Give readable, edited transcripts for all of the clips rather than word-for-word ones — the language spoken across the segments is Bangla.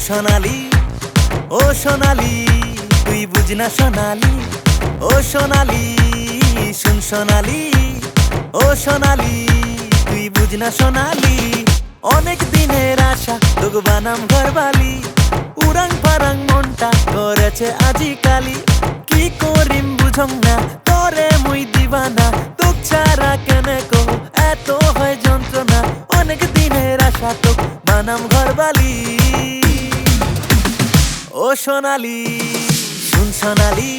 সোনালি ও সোনালি তুই বুঝ না সোনালি ও সোনালি শুন সোনালি ও সোনালি তুই বুঝ না সোনালি অনেক দিনের আশা তোকে বানাম ঘরবালি উড়াং পারাং মনটা করেছে আজি কালি কি করিম বুঝং না তোরে মুই দিবানা তোক ছাড়া কেনে কো এত হয় যন্ত্রণা অনেক দিনের আশা তোক বানাম ঘরবালি ও সোনালি শুন সোনালি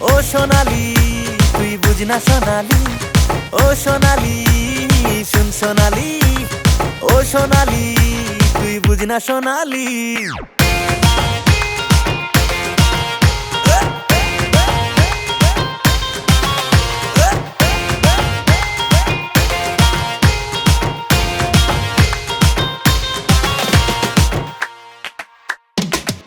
ও সোনালি তুই বুঝ না সোনালি ও সোনালি শুন সোনালি ও সোনালি তুই বুঝ না সোনালি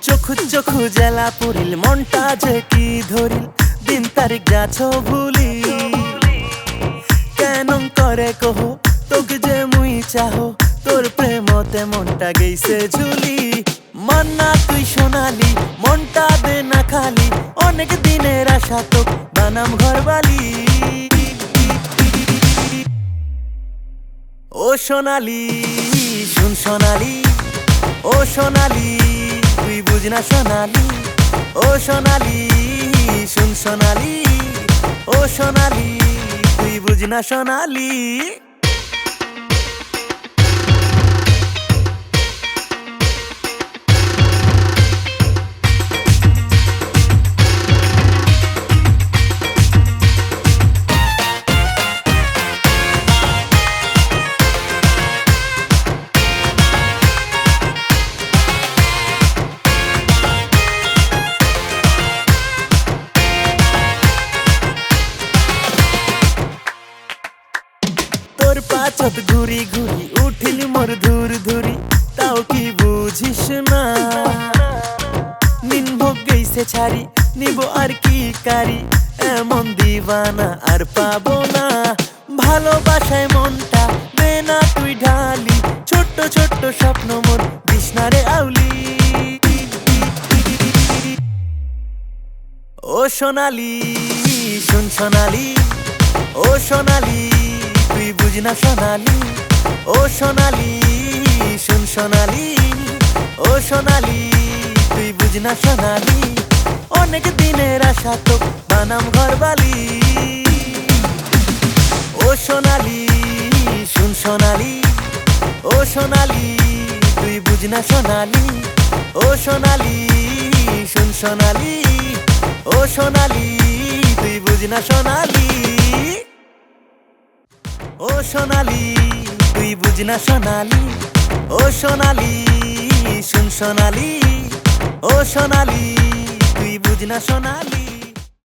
চোখু চোখু জেলা পুরিল মনটা যে কি ধরিল দিন তারিখ যাছ ভুলি কেন করে কহ তোকে যে মুই চাহ তোর প্রেমতে মনটা গেইছে ঝুলি মান্না তুই সোনালি মনটা দে না খালি অনেক দিনের আশা তোক বানাম ঘরবালি ও সোনালি শুন সোনালি ও সোনালি তুই বুঝ না সোনালি ও সোনালি শুন সোনালি ও সোনালি তুই বুঝ না সোনালি তোর পাছত ঘুরি ঘুরি উঠিল মোর ধুর ধুরি তাও কি বুঝিস না নিন ভোগ গেইছে ছাড়ি নিব আর কি কারি এমন দিবানা আর পাবো না ভালোবাসায় মনটা দে না তুই ঢালি ছোট্ট ছোট্ট স্বপ্ন মোর বিষ্ণারে আউলি ও সোনালি শুন সোনালি ও সোনালি তুই বুঝ না সোনালি ও সোনালি শুন সোনালি ও সোনালি তুই বুঝ না সোনালি অনেক দিনের আশা তোক বানাম ঘরবালি ও সোনালি শুন সোনালি ও সোনালি তুই বুঝ না সোনালি ও সোনালি শুন সোনালি ও সোনালি তুই বুঝ না সোনালি ও সোনালি তুই বুঝ না সোনালি ও সোনালি শুন সোনালি ও সোনালি তুই বুঝ না সোনালি